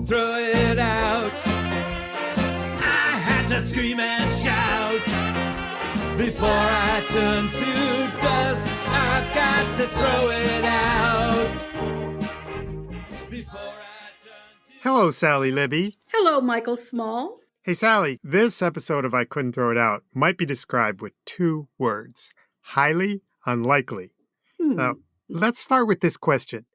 couldn't throw it out. I had to scream and shout. Before I turn to dust, I've got to throw it out. Before I turn to... Hello, Sally Libby. Hello, Michael Small. Hey, Sally, this episode of I Couldn't Throw It Out might be described with 2 words. Highly unlikely. Now, let's start with this question.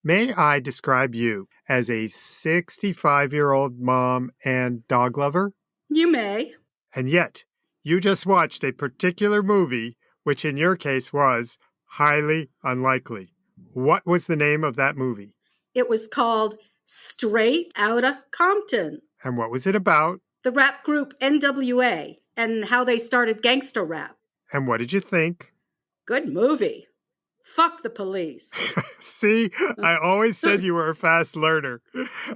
May I describe you as a 65-year-old mom and dog lover? You may. And yet, you just watched a particular movie, which in your case was highly unlikely. What was the name of that movie? It was called Straight Outta Compton. And what was it about? The rap group NWA and how they started gangsta rap. And what did you think? Good movie. Fuck the police. See, I always said you were a fast learner.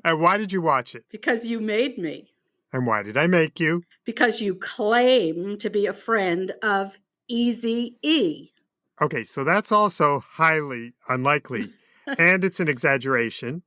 And why did you watch it? Because you made me. And why did I make you? Because you claim to be a friend of Eazy-E. Okay, so that's also highly unlikely. And it's an exaggeration.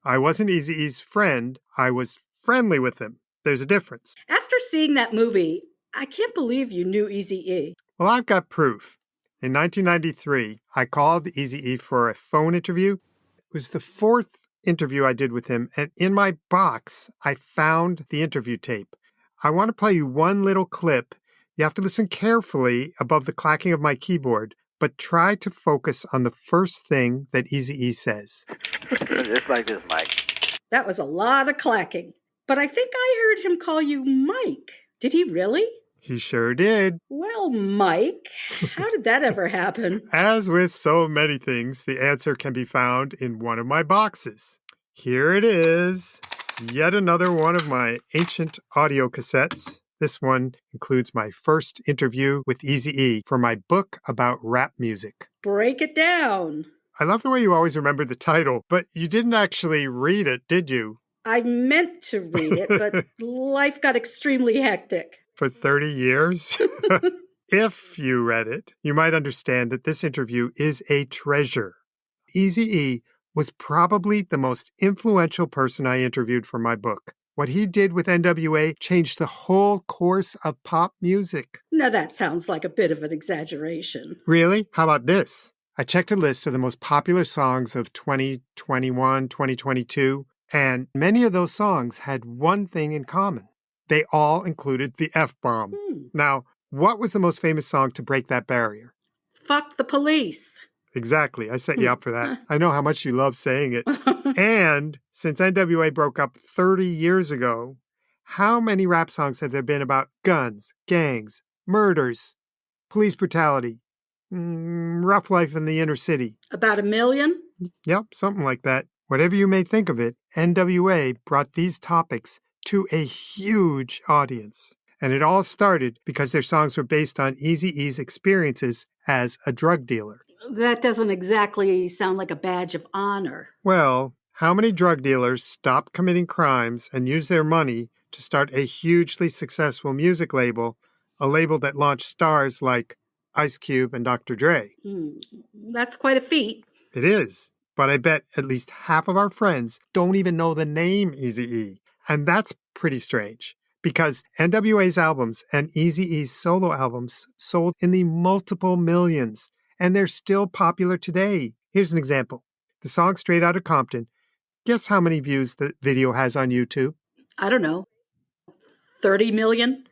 I wasn't Eazy-E's friend. I was friendly with him. There's a difference. After seeing that movie, I can't believe you knew Eazy-E. Well, I've got proof. In 1993, I called Eazy-E for a phone interview. It was the 4th interview I did with him, and in my box, I found the interview tape. I want to play you one little clip. You have to listen carefully above the clacking of my keyboard, but try to focus on the first thing that Eazy-E says. Just like this, Mike. That was a lot of clacking. But I think I heard him call you Mike. Did he really? He sure did. Well, Mike, how did that ever happen? As with so many things, the answer can be found in one of my boxes. Here it is. Yet another one of my ancient audio cassettes. This one includes my first interview with Eazy-E for my book about rap music. Break it down. I love the way you always remember the title, but you didn't actually read it, did you? I meant to read it, but life got extremely hectic. For 30 years? If you read it, you might understand that this interview is a treasure. Eazy-E was probably the most influential person I interviewed for my book. What he did with NWA changed the whole course of pop music. Now that sounds like a bit of an exaggeration. Really? How about this? I checked a list of the most popular songs of 2021, 2022, and many of those songs had one thing in common. They all included the F-bomb. Now, what was the most famous song to break that barrier? Fuck the police. Exactly. I set you up for that. I know how much you love saying it. And since NWA broke up 30 years ago, how many rap songs have there been about guns, gangs, murders, police brutality, rough life in the inner city? About 1 million? Yep, something like that. Whatever you may think of it, NWA brought these topics to a huge audience. And it all started because their songs were based on Eazy-E's experiences as a drug dealer. That doesn't exactly sound like a badge of honor. Well, how many drug dealers stopped committing crimes and used their money to start a hugely successful music label, a label that launched stars like Ice Cube and Dr. Dre? That's quite a feat. It is. But I bet at least half of our friends don't even know the name Eazy-E. And that's pretty strange because NWA's albums and Eazy-E's solo albums sold in the multiple millions, and they're still popular today. Here's an example. The song Straight Outta Compton. Guess how many views the video has on YouTube? I don't know. 30 million?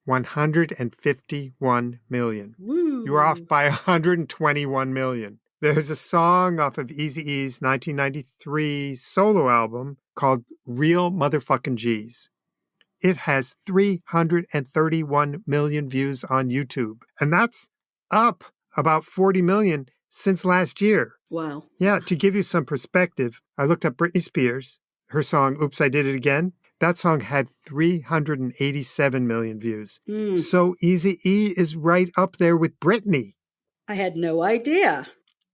151 million. Woo. You are off by 121 million. There's a song off of Eazy-E's 1993 solo album called Real Motherfucking G's. It has 331 million views on YouTube. And that's up about 40 million since last year. Wow. Yeah, to give you some perspective, I looked up Britney Spears, her song Oops, I Did It Again. That song had 387 million views. So Eazy-E is right up there with Britney. I had no idea.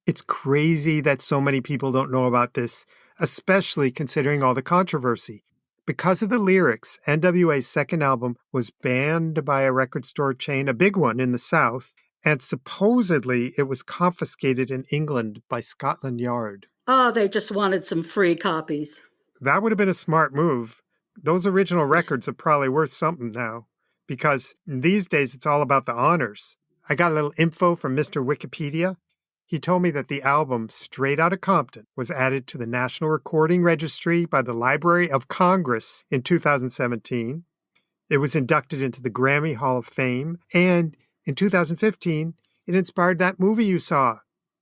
It's crazy that so many people don't know about this, especially considering all the controversy. Because of the lyrics, NWA's second album was banned by a record store chain, a big one in the South, and supposedly it was confiscated in England by Scotland Yard. Oh, they just wanted some free copies. That would have been a smart move. Those original records are probably worth something now, because these days it's all about the honors. I got a little info from Mr. Wikipedia. He told me that the album Straight Outta Compton was added to the National Recording Registry by the Library of Congress in 2017. It was inducted into the Grammy Hall of Fame, and in 2015, it inspired that movie you saw.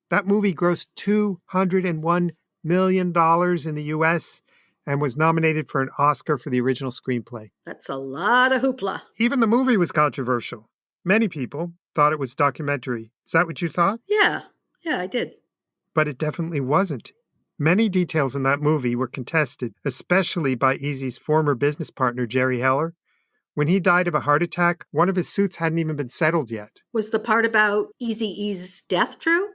That movie grossed $201 million in the US and was nominated for an Oscar for the original screenplay. That's a lot of hoopla. Even the movie was controversial. Many people thought it was a documentary. Is that what you thought? Yeah, I did. But it definitely wasn't. Many details in that movie were contested, especially by Eazy's former business partner, Jerry Heller. When he died of a heart attack, one of his suits hadn't even been settled yet. Was the part about Eazy-E's death true?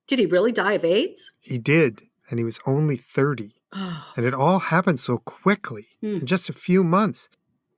Did he really die of AIDS? He did, and he was only 30. Oh. And it all happened so quickly, in just a few months.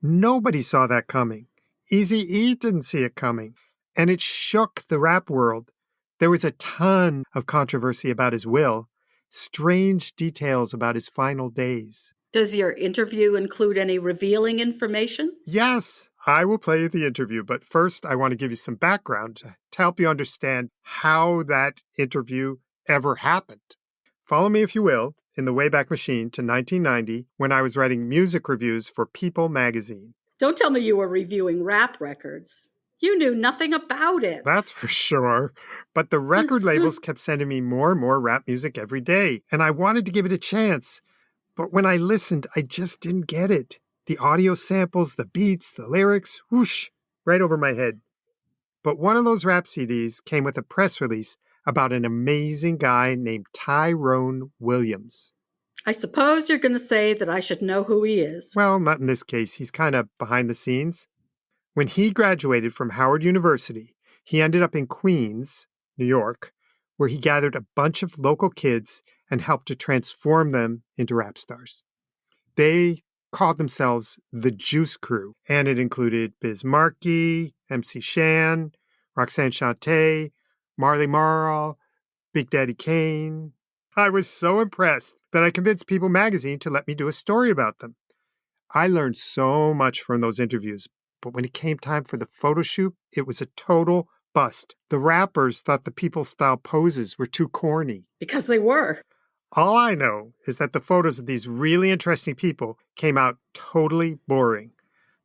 Nobody saw that coming. Eazy-E didn't see it coming. And it shook the rap world. There was a ton of controversy about his will, strange details about his final days. Does your interview include any revealing information? Yes, I will play you the interview, but first I want to give you some background to help you understand how that interview ever happened. Follow me, if you will, in the Wayback Machine to 1990 when I was writing music reviews for People magazine. Don't tell me you were reviewing rap records. You knew nothing about it. That's for sure. But the record labels kept sending me more and more rap music every day, and I wanted to give it a chance. But when I listened, I just didn't get it. The audio samples, the beats, the lyrics, whoosh, right over my head. But one of those rap CDs came with a press release about an amazing guy named Tyrone Williams. I suppose you're going to say that I should know who he is. Well, not in this case. He's kind of behind the scenes. When he graduated from Howard University, he ended up in Queens, New York, where he gathered a bunch of local kids and helped to transform them into rap stars. They called themselves the Juice Crew, and it included Biz Markie, MC Shan, Roxanne Shante, Marley Marl, Big Daddy Kane. I was so impressed that I convinced People magazine to let me do a story about them. I learned so much from those interviews, but when it came time for the photo shoot, it was a total bust. The rappers thought the People-style poses were too corny. Because they were. All I know is that the photos of these really interesting people came out totally boring.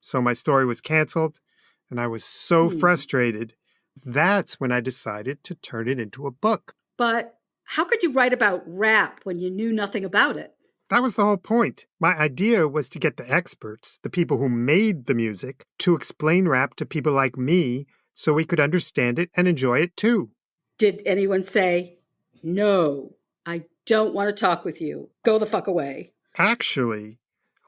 So my story was canceled, and I was so frustrated. That's when I decided to turn it into a book. But how could you write about rap when you knew nothing about it? That was the whole point. My idea was to get the experts, the people who made the music, to explain rap to people like me so we could understand it and enjoy it too. Did anyone say, "No, I don't want to talk with you. Go the fuck away"? Actually,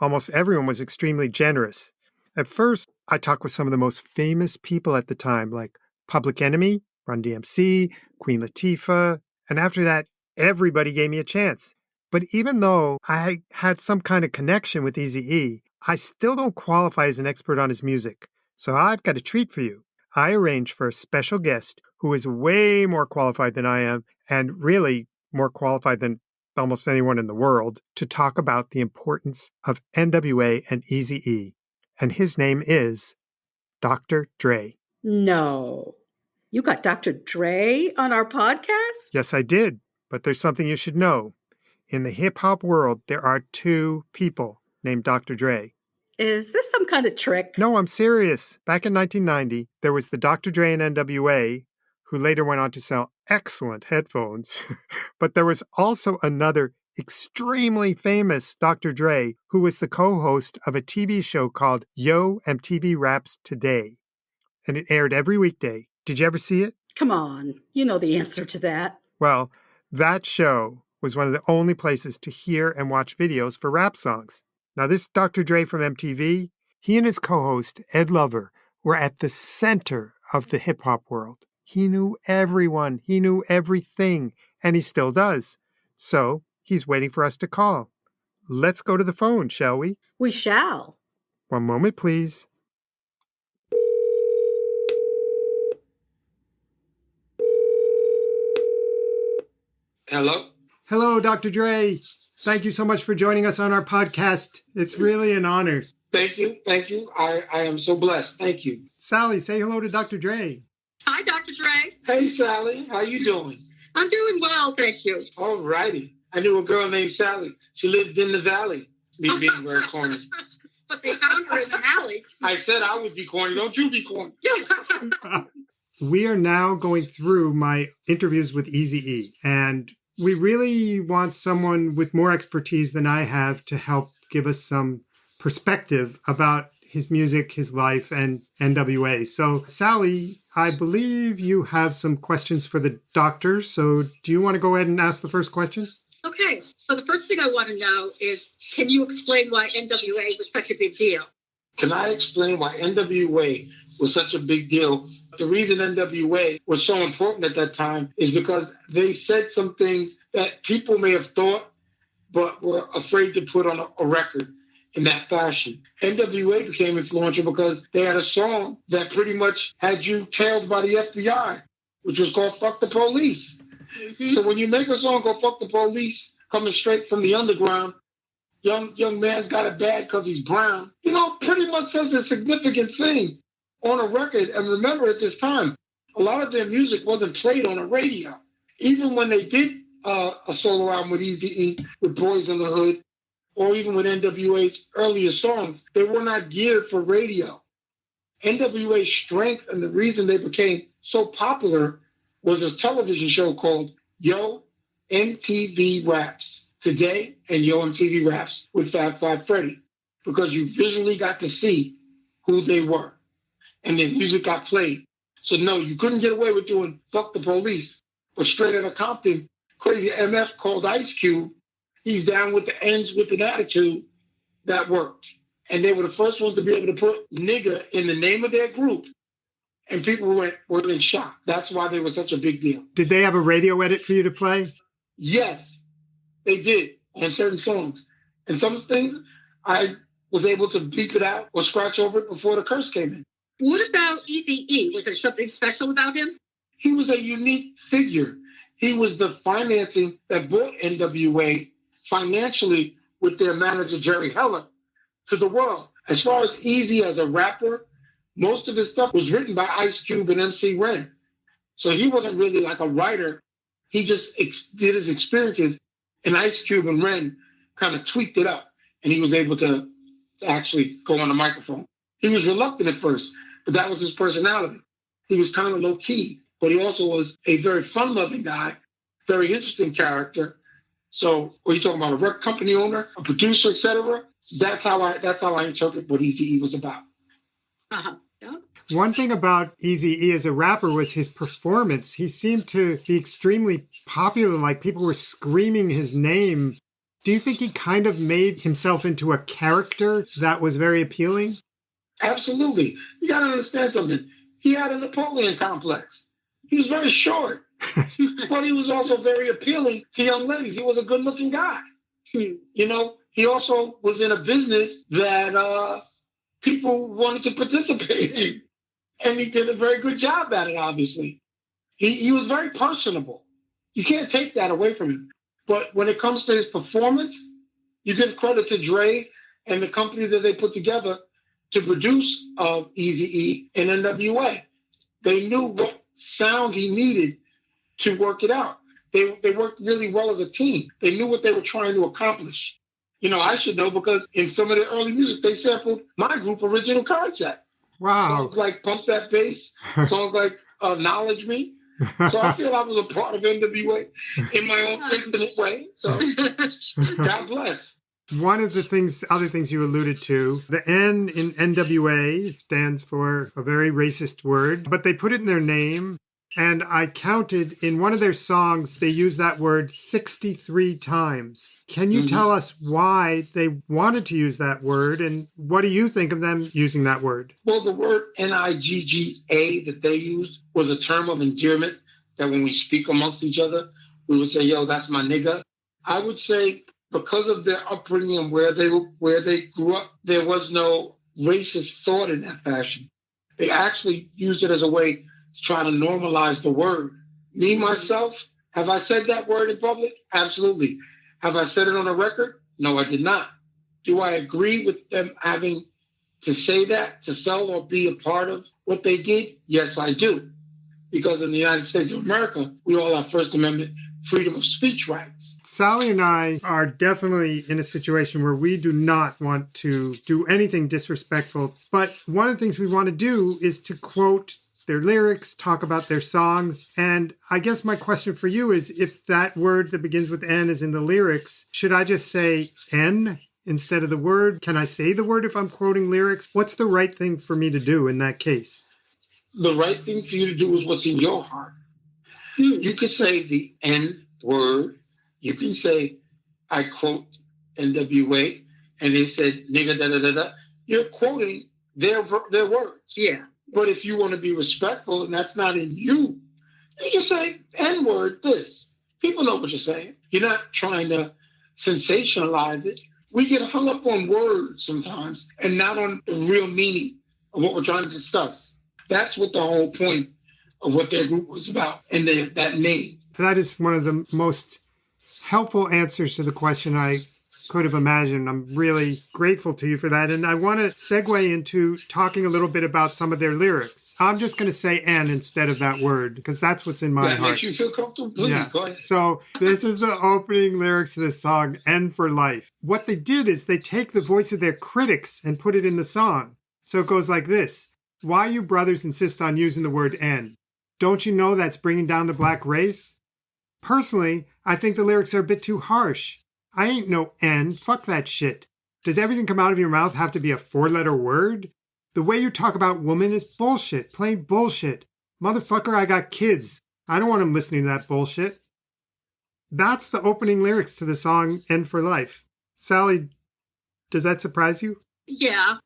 almost everyone was extremely generous. At first, I talked with some of the most famous people at the time, like Public Enemy, Run DMC, Queen Latifah, and after that, everybody gave me a chance. But even though I had some kind of connection with Eazy-E, I still don't qualify as an expert on his music. So I've got a treat for you. I arranged for a special guest who is way more qualified than I am, and really more qualified than almost anyone in the world, to talk about the importance of NWA and Eazy-E. And his name is Dr. Dre. No. You got Dr. Dre on our podcast? Yes, I did. But there's something you should know. In the hip-hop world, there are two people named Dr. Dre. Is this some kind of trick? No, I'm serious. Back in 1990, there was the Dr. Dre and NWA, who later went on to sell excellent headphones. But there was also another extremely famous Dr. Dre, who was the co-host of a TV show called Yo! MTV Raps Today. And it aired every weekday. Did you ever see it? Come on, you know the answer to that. Well, that show was one of the only places to hear and watch videos for rap songs. Now, this Dr. Dre from MTV, he and his co-host, Ed Lover, were at the center of the hip-hop world. He knew everyone. He knew everything. And he still does. So he's waiting for us to call. Let's go to the phone, shall we? We shall. One moment, please. Hello? Hello, Dr. Dre. Thank you so much for joining us on our podcast. It's really an honor. Thank you. Thank you. I am so blessed. Thank you. Sally, say hello to Dr. Dre. Hi, Dr. Dre. Hey, Sally. How you doing? I'm doing well, thank you. All righty. I knew a girl named Sally. She lived in the valley. Me being very corny. But they found her in the alley. I said I would be corny. Don't you be corny. We are now going through my interviews with Eazy-E, and we really want someone with more expertise than I have to help give us some perspective about his music, his life, and NWA. So, Sally, I believe you have some questions for the doctor. So, do you want to go ahead and ask the first question? Okay, so the first thing I want to know is, can you explain why NWA was such a big deal? Can I explain why NWA was such a big deal? The reason NWA was so important at that time is because they said some things that people may have thought, but were afraid to put on a record in that fashion. NWA became influential because they had a song that pretty much had you tailed by the FBI, which was called Fuck the Police. Mm-hmm. So when you make a song called Fuck the Police, coming straight from the underground, young man's got it bad because he's brown, pretty much says a significant thing on a record. And remember, at this time, a lot of their music wasn't played on the radio. Even when they did a solo album with Eazy-E, with Boys in the Hood, or even with NWA's earlier songs, they were not geared for radio. NWA's strength and the reason they became so popular was a television show called Yo MTV Raps Today and Yo MTV Raps with Fab Five Freddy, because you visually got to see who they were and their music got played. So no, you couldn't get away with doing Fuck the Police, but straight out of Compton, crazy MF called Ice Cube, he's down with the ends with an attitude, that worked. And they were the first ones to be able to put nigga in the name of their group. And people were in shock. That's why they were such a big deal. Did they have a radio edit for you to play? Yes, they did on certain songs. And some things I was able to beep it out or scratch over it before the curse came in. What about Eazy-E? Was there something special about him? He was a unique figure. He was the financing that brought NWA financially with their manager, Jerry Heller, to the world. As far as Eazy as a rapper, most of his stuff was written by Ice Cube and MC Ren. So he wasn't really like a writer. He just did his experiences, and Ice Cube and Ren kind of tweaked it up, and he was able to actually go on the microphone. He was reluctant at first, but that was his personality. He was kind of low-key, but he also was a very fun-loving guy, very interesting character. So when you're talking about a record company owner, a producer, etc., that's how I interpret what Eazy-E was about. Uh-huh. Yeah. One thing about Eazy-E as a rapper was his performance. He seemed to be extremely popular, like people were screaming his name. Do you think he kind of made himself into a character that was very appealing? Absolutely. You got to understand something. He had a Napoleon complex. He was very short, but he was also very appealing to young ladies. He was a good-looking guy. He also was in a business that people wanted to participate in. And he did a very good job at it, obviously. He was very personable. You can't take that away from him. But when it comes to his performance, you give credit to Dre and the company that they put together to produce Eazy-E and NWA. They knew what sound he needed to work it out. They worked really well as a team. They knew what they were trying to accomplish. I should know because in some of their early music, they sampled my group, Original Concept. Wow. Songs like Pump That Bass, songs like Acknowledge Me. So I feel I was a part of NWA in my own infinite way. So God bless. One of the other things you alluded to, the N in NWA stands for a very racist word, but they put it in their name. And I counted in one of their songs, they use that word 63 times. Can you tell us why they wanted to use that word? And what do you think of them using that word? Well, the word Nigga that they used was a term of endearment that when we speak amongst each other, we would say, yo, that's my nigga. I would say because of their upbringing and where they grew up, there was no racist thought in that fashion. They actually used it as a way to try to normalize the word. Me, myself, have I said that word in public? Absolutely. Have I said it on a record? No, I did not. Do I agree with them having to say that, to sell or be a part of what they did? Yes, I do. Because in the United States of America, we all have First Amendment freedom of speech rights. Sally and I are definitely in a situation where we do not want to do anything disrespectful. But one of the things we want to do is to quote their lyrics, talk about their songs. And I guess my question for you is, if that word that begins with N is in the lyrics, should I just say N instead of the word? Can I say the word if I'm quoting lyrics? What's the right thing for me to do in that case? The right thing for you to do is what's in your heart. You could say the N word. You can say, I quote NWA, and they said, nigga, da da da da. You're quoting their words. Yeah. But if you want to be respectful and that's not in you, you can say N word this. People know what you're saying. You're not trying to sensationalize it. We get hung up on words sometimes and not on the real meaning of what we're trying to discuss. That's what the whole point of what their group was about and that name. That is one of the most helpful answers to the question I could have imagined. I'm really grateful to you for that. And I want to segue into talking a little bit about some of their lyrics. I'm just going to say N instead of that word because that's what's in my heart. That makes you feel comfortable? Please, go ahead. So this is the opening lyrics to this song, N for Life. What they did is they take the voice of their critics and put it in the song. So it goes like this. Why you brothers insist on using the word N? Don't you know that's bringing down the black race? Personally, I think the lyrics are a bit too harsh. I ain't no N. Fuck that shit. Does everything come out of your mouth have to be a 4-letter word? The way you talk about women is bullshit. Plain bullshit. Motherfucker, I got kids. I don't want them listening to that bullshit. That's the opening lyrics to the song N for Life. Sally, does that surprise you? Yeah,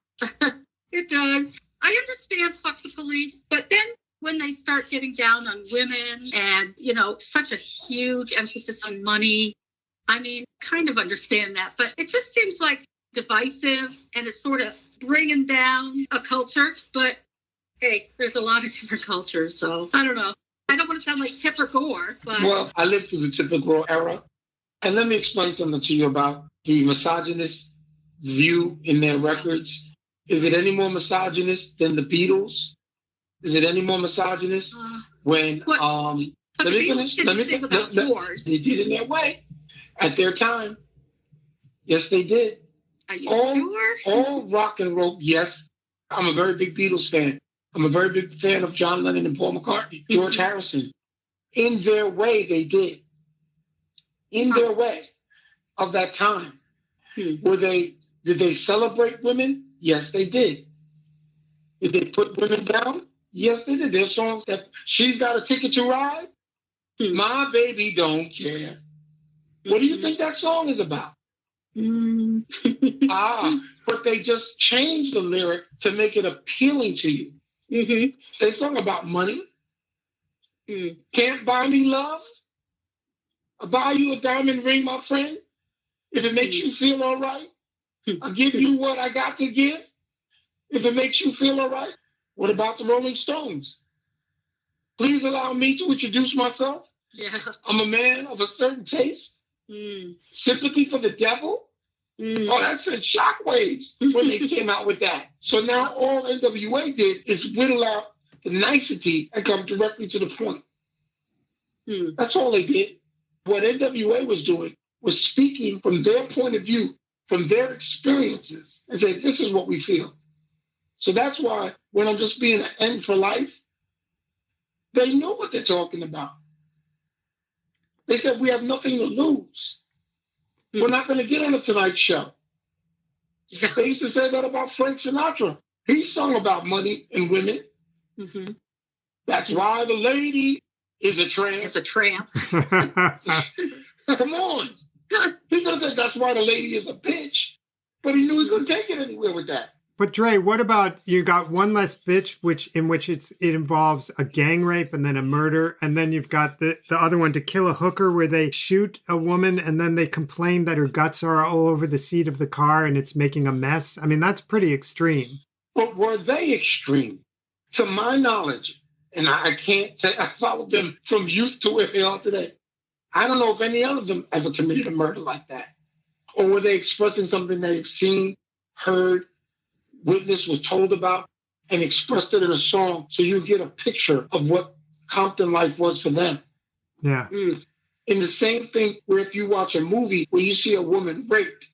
it does. I understand fuck the police, but then when they start getting down on women and, such a huge emphasis on money, I mean, kind of understand that, but it just seems like divisive and it's sort of bringing down a culture. But hey, there's a lot of different cultures, so I don't know. I don't want to sound like Tipper Gore, but... Well, I lived through the Tipper Gore era, and let me explain something to you about the misogynist view in their records. Is it any more misogynist than the Beatles? Is it any more misogynist when... Let me finish. They did in their way. At their time, yes, they did. Are you sure? All rock and roll, yes. I'm a very big Beatles fan. I'm a very big fan of John Lennon and Paul McCartney, George Harrison. In their way, they did. In their way of that time. Did they celebrate women? Yes, they did. Did they put women down? Yes, they did. There's songs that She's Got a Ticket to Ride. My baby don't care. What do you think that song is about? But they just changed the lyric to make it appealing to you. They sung about money. Can't buy me love. I'll buy you a diamond ring, my friend. If it makes you feel all right. I'll give you what I got to give. If it makes you feel all right. What about the Rolling Stones? Please allow me to introduce myself. Yeah. I'm a man of a certain taste. Sympathy for the devil? Oh, that sent shockwaves when they came out with that. So now all NWA did is whittle out the nicety and come directly to the point. That's all they did. What NWA was doing was speaking from their point of view, from their experiences, and say, this is what we feel. So that's why when I'm just being an N for Life, they know what they're talking about. They said, we have nothing to lose. We're not going to get on the Tonight Show. Yeah. They used to say that about Frank Sinatra. He sung about money and women. That's why the lady is a tramp. It's a tramp. Come on. He could have said that's why the lady is a bitch, but he knew he couldn't take it anywhere with that. But Dre, what about you got One Less Bitch, in which it involves a gang rape and then a murder, and then you've got the other one, To Kill a Hooker, where they shoot a woman and then they complain that her guts are all over the seat of the car and it's making a mess. I mean, that's pretty extreme. But were they extreme? To my knowledge, and I can't say I followed them from youth to where they are today. I don't know if any of them ever committed a murder like that. Or were they expressing something they've seen, heard, witnessed, was told about, and expressed it in a song so you get a picture of what Compton life was for them. Yeah. In the same thing where if you watch a movie where you see a woman raped,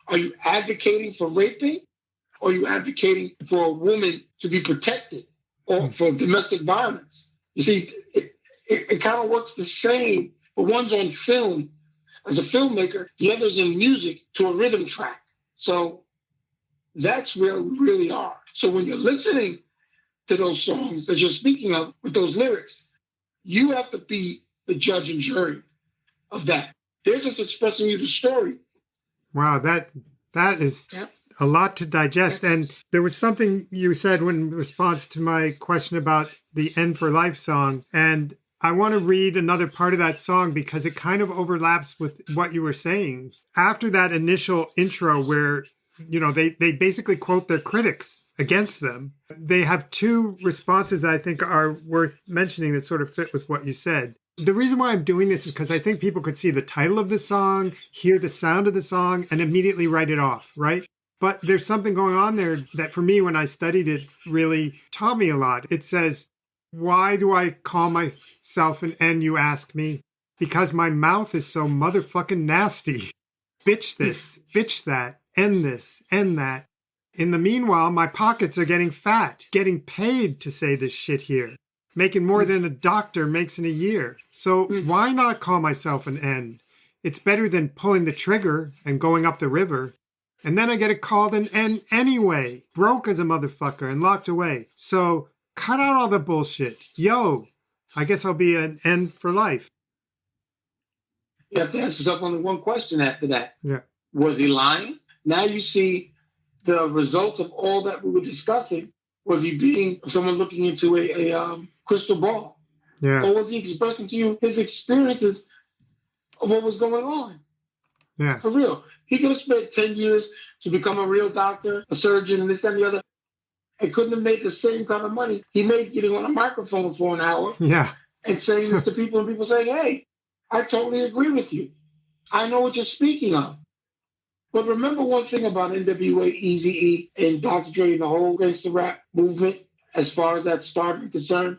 are you advocating for raping? Or are you advocating for a woman to be protected or for domestic violence? You see, it kind of works the same, but one's on film as a filmmaker, the other's in music to a rhythm track. So that's where we really are. So when you're listening to those songs that you're speaking of with those lyrics, you have to be the judge and jury of that. They're just expressing you the story. Wow, that is a lot to digest. And there was something you said in response to my question about the End for Life song. And I want to read another part of that song because it kind of overlaps with what you were saying. After that initial intro where, you know, they basically quote their critics against them, they have two responses that I think are worth mentioning that sort of fit with what you said. The reason why I'm doing this is because I think people could see the title of the song, hear the sound of the song, and immediately write it off, right? But there's something going on there that for me, when I studied it, really taught me a lot. It says, why do I call myself an N, you ask me? Because my mouth is so motherfucking nasty. Bitch this, bitch that, end this, end that. In the meanwhile, my pockets are getting fat, getting paid to say this shit here. Making more than a doctor makes in a year. So why not call myself an N? It's better than pulling the trigger and going up the river. And then I get it called an N anyway. Broke as a motherfucker and locked away. So cut out all the bullshit. Yo, I guess I'll be an N for life. You have to ask yourself only one question after that. Yeah. Was he lying? Now you see the results of all that we were discussing. Was he being someone looking into a crystal ball? Yeah. Or was he expressing to you his experiences of what was going on? Yeah. For real. He could have spent 10 years to become a real doctor, a surgeon, and this, that, and the other, and couldn't have made the same kind of money he made getting on a microphone for an hour and saying this to people, and people saying, hey, I totally agree with you. I know what you're speaking of. But remember one thing about NWA, Eazy-E, and Dr. Dre and the whole gangsta rap movement, as far as that started concerned,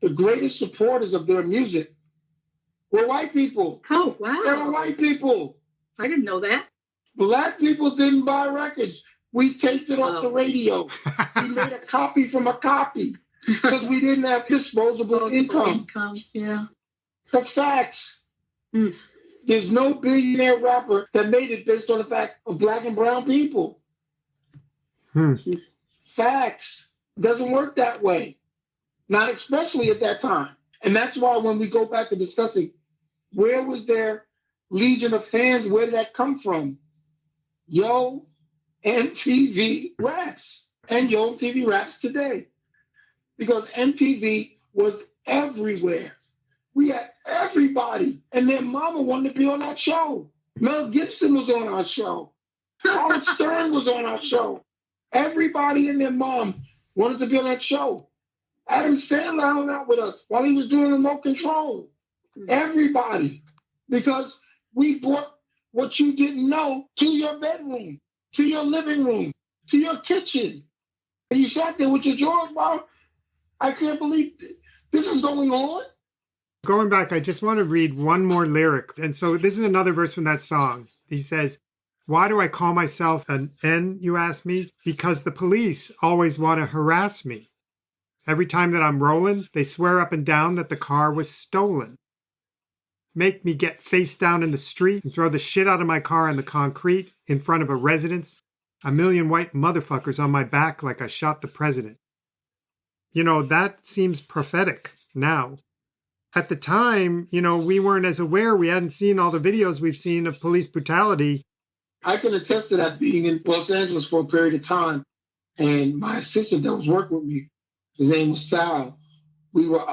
the greatest supporters of their music were white people. Oh, wow. They were white people. I didn't know that. Black people didn't buy records. We taped it off the radio. We made a copy from a copy because we didn't have disposable income. Yeah. That's facts. There's no billionaire rapper that made it based on the fact of black and brown people. Facts. Doesn't work that way. Not especially at that time. And that's why when we go back to discussing where was their legion of fans, where did that come from? Yo, MTV Raps. And Yo, MTV Raps today. Because MTV was everywhere. We had everybody, and their mama wanted to be on that show. Mel Gibson was on our show. Howard Stern was on our show. Everybody and their mom wanted to be on that show. Adam Sandler hung out with us while he was doing Remote Control. Everybody. Because we brought what you didn't know to your bedroom, to your living room, to your kitchen. And you sat there with your drawers, wow, I can't believe this is going on. Going back, I just want to read one more lyric. And so this is another verse from that song. He says, why do I call myself an N, you ask me? Because the police always want to harass me. Every time that I'm rolling, they swear up and down that the car was stolen. Make me get face down in the street and throw the shit out of my car on the concrete in front of a residence. A million white motherfuckers on my back like I shot the president. You know, that seems prophetic now. At the time, you know, we weren't as aware. We hadn't seen all the videos we've seen of police brutality. I can attest to that being in Los Angeles for a period of time. And my assistant that was working with me, his name was Sal. We were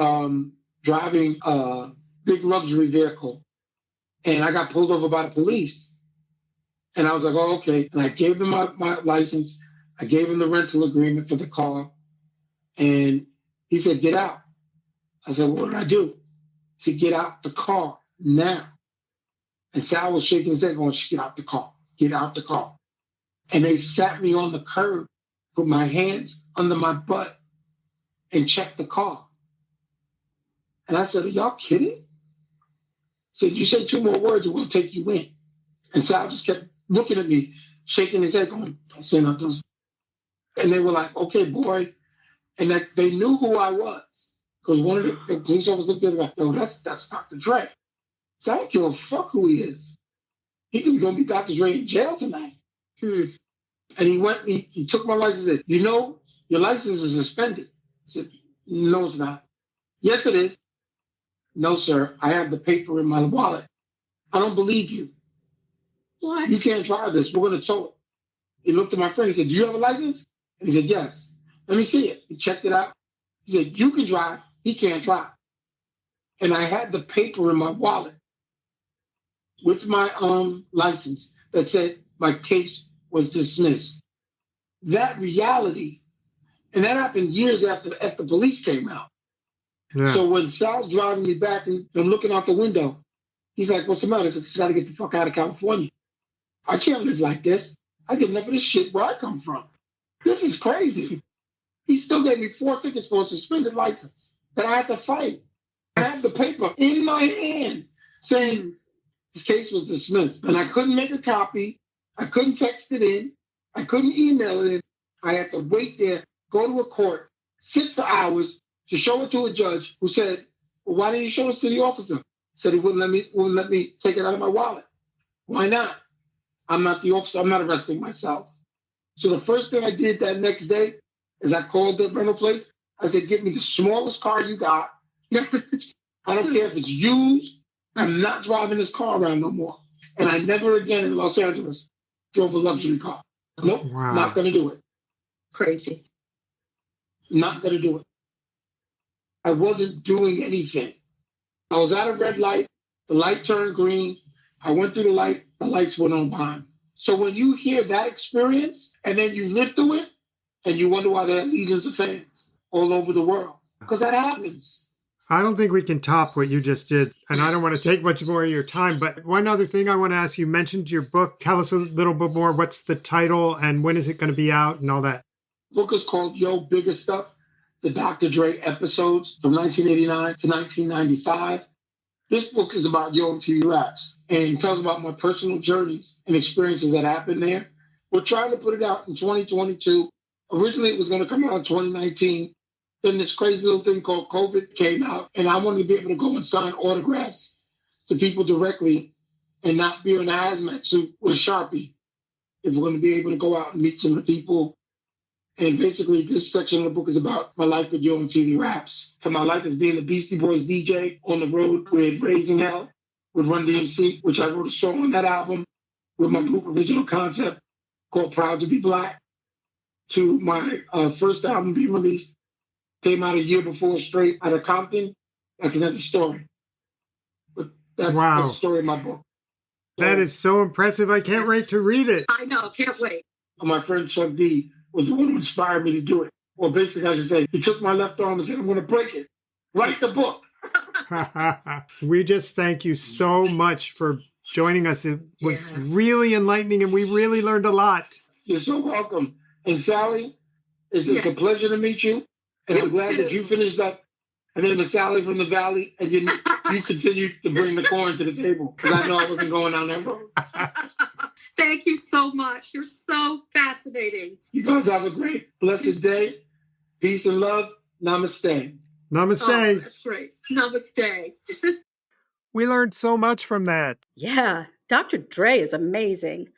driving a big luxury vehicle. And I got pulled over by the police. And I was like, oh, okay. And I gave him my license. I gave him the rental agreement for the car. And he said, get out. I said, what did I do? To get out the car. now. And Sal was shaking his head going, get out the car, get out the car. And they sat me on the curb, put my hands under my butt and checked the car. And I said, are y'all kidding? Said, you say 2 more words and we'll take you in. And Sal just kept looking at me, shaking his head, going, don't say nothing. And they were like, okay, boy. And that they knew who I was. Because one of the police officers looked at me like, no, that's Dr. Dre. So I don't give a fuck who he is. He could be going to be Dr. Dre in jail tonight. And he took my license and said, you know, your license is suspended. I said, no, it's not. Yes, it is. No, sir. I have the paper in my wallet. I don't believe you. What? You can't drive this. We're going to tow it. He looked at my friend. He said, do you have a license? And he said, yes. Let me see it. He checked it out. He said, you can drive. He can't drive. And I had the paper in my wallet with my license that said my case was dismissed. That reality, and that happened years after the police came out. Yeah. So when Sal's driving me back and I'm looking out the window, he's like, what's the matter? I said, I got to get the fuck out of California. I can't live like this. I get enough of this shit where I come from. This is crazy. He still gave me 4 tickets for a suspended license that I had to fight. I had the paper in my hand saying this case was dismissed. And I couldn't make a copy. I couldn't text it in. I couldn't email it in. I had to wait there, go to a court, sit for hours to show it to a judge who said, well, why didn't you show it to the officer? Said he wouldn't let me take it out of my wallet. Why not? I'm not the officer. I'm not arresting myself. So the first thing I did that next day is I called the rental place. I said, get me the smallest car you got. I don't care if it's used. I'm not driving this car around no more. And I never again in Los Angeles drove a luxury car. Nope, wow. Not going to do it. Crazy. Not going to do it. I wasn't doing anything. I was at a red light. The light turned green. I went through the light. The lights went on behind. So when you hear that experience and then you live through it and you wonder why there are legions of fans all over the world, because that happens. I don't think we can top what you just did, and I don't want to take much more of your time, but one other thing I want to ask, you mentioned your book. Tell us a little bit more. What's the title and when is it going to be out and all that? The book is called Yo Bigger Stuff, the Dr. Dre episodes from 1989 to 1995. This book is about Yo MTV Raps and tells about my personal journeys and experiences that happened there. We're trying to put it out in 2022. Originally, it was going to come out in 2019. Then this crazy little thing called COVID came out, and I wanted to be able to go and sign autographs to people directly and not be in a hazmat suit with a Sharpie. If we're going to be able to go out and meet some of the people. And basically, this section of the book is about my life with Yo MTV Raps. So my life as being a Beastie Boys DJ on the road with Raising Hell, with Run DMC, which I wrote a song on that album with my group Original Concept called Proud to Be Black, to my first album being released. Came out a year before, straight out of Compton. That's another story. But that's the story of my book. So, that is so impressive. I can't wait to read it. I know, can't wait. My friend Chuck D was the one who inspired me to do it. Well, basically, I should say, he took my left arm and said, I'm going to break it. Write the book. We just thank you so much for joining us. It was really enlightening, and we really learned a lot. You're so welcome. And Sally, it's a pleasure to meet you. And I'm glad that you finished up. And then the Sally from the Valley, and you continue to bring the corn to the table, because I know I wasn't going down that road. Thank you so much. You're so fascinating. You guys have a great, blessed day. Peace and love. Namaste. Namaste. Oh, that's great. Namaste. We learned so much from that. Yeah, Dr. Dre is amazing.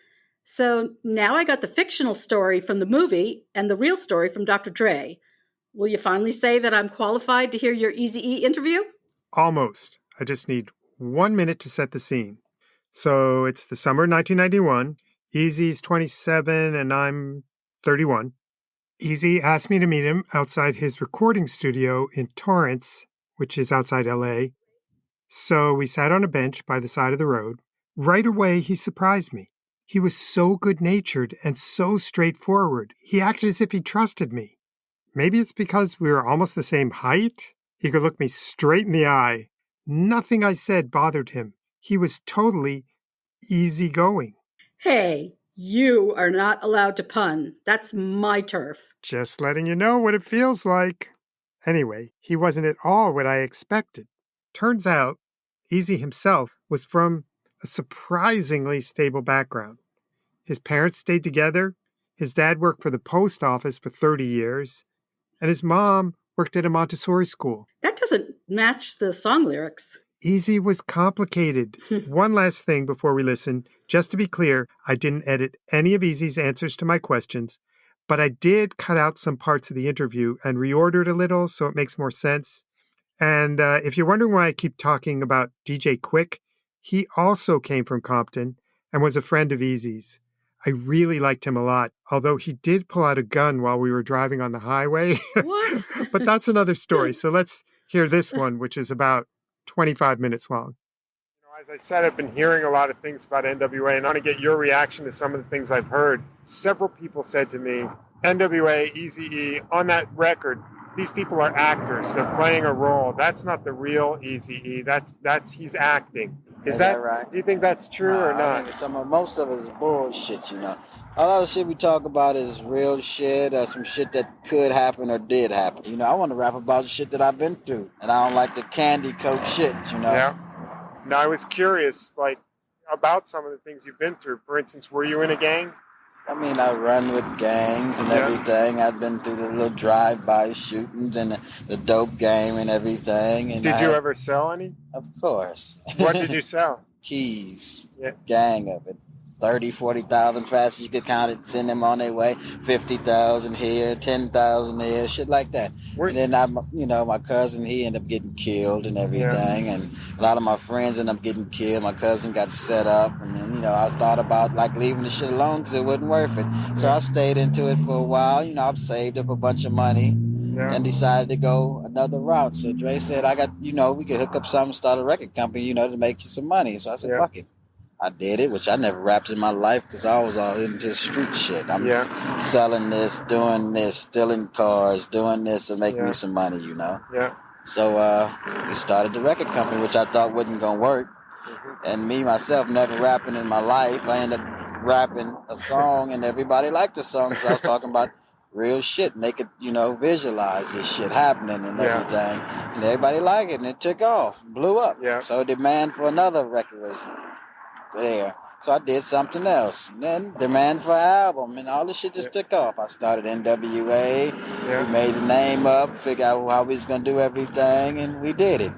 So now I got the fictional story from the movie and the real story from Dr. Dre. Will you finally say that I'm qualified to hear your Eazy-E interview? Almost. I just need 1 minute to set the scene. So it's the summer of 1991. Eazy's 27 and I'm 31. Eazy asked me to meet him outside his recording studio in Torrance, which is outside LA. So we sat on a bench by the side of the road. Right away, he surprised me. He was so good-natured and so straightforward. He acted as if he trusted me. Maybe it's because we were almost the same height. He could look me straight in the eye. Nothing I said bothered him. He was totally easygoing. Hey, you are not allowed to pun. That's my turf. Just letting you know what it feels like. Anyway, he wasn't at all what I expected. Turns out, Eazy himself was from a surprisingly stable background. His parents stayed together, his dad worked for the post office for 30 years, and his mom worked at a Montessori school. That doesn't match the song lyrics. Eazy was complicated. One last thing before we listen. Just to be clear, I didn't edit any of Eazy's answers to my questions, but I did cut out some parts of the interview and reordered a little so it makes more sense. And if you're wondering why I keep talking about DJ Quick, he also came from Compton and was a friend of Eazy's. I really liked him a lot, although he did pull out a gun while we were driving on the highway. What? But that's another story. So let's hear this one, which is about 25 minutes long. As I said, I've been hearing a lot of things about NWA, and I want to get your reaction to some of the things I've heard. Several people said to me, NWA, Eazy-E, on that record, these people are actors. They're playing a role. That's not the real Eazy-E. That's he's acting. Is that right? Do you think that's true or not? I think most of it is bullshit, A lot of shit we talk about is real shit or some shit that could happen or did happen. I want to rap about the shit that I've been through. And I don't like the candy coat shit, Yeah. Now, I was curious, about some of the things you've been through. For instance, were you in a gang? I run with gangs and everything. I've been through the little drive-by shootings and the dope game and everything. And did you ever sell any? Of course. What did you sell? Keys. Yeah. Gang of it. 30, 40,000 fast as you could count it, send them on their way. 50,000 here, 10,000 there, shit like that. And then my cousin, he ended up getting killed and everything. And a lot of my friends ended up getting killed. My cousin got set up. And then, I thought about leaving the shit alone because it wasn't worth it. So I stayed into it for a while. I've saved up a bunch of money and decided to go another route. So Dre said, we could hook up something, start a record company, to make you some money. So I said, fuck it. I did it, which I never rapped in my life because I was all into street shit. I'm selling this, doing this, stealing cars, doing this to make me some money, Yeah. So we started the record company, which I thought wasn't going to work. Mm-hmm. And me, myself, never rapping in my life. I ended up rapping a song and everybody liked the song. So I was talking about real shit, and they could, visualize this shit happening and everything. And everybody liked it, and it took off, blew up. Yeah. So demand for another record was there. So I did something else. And then demand for an album and all this shit just took off. I started NWA. We made the name up, figured out how we was going to do everything, and we did it.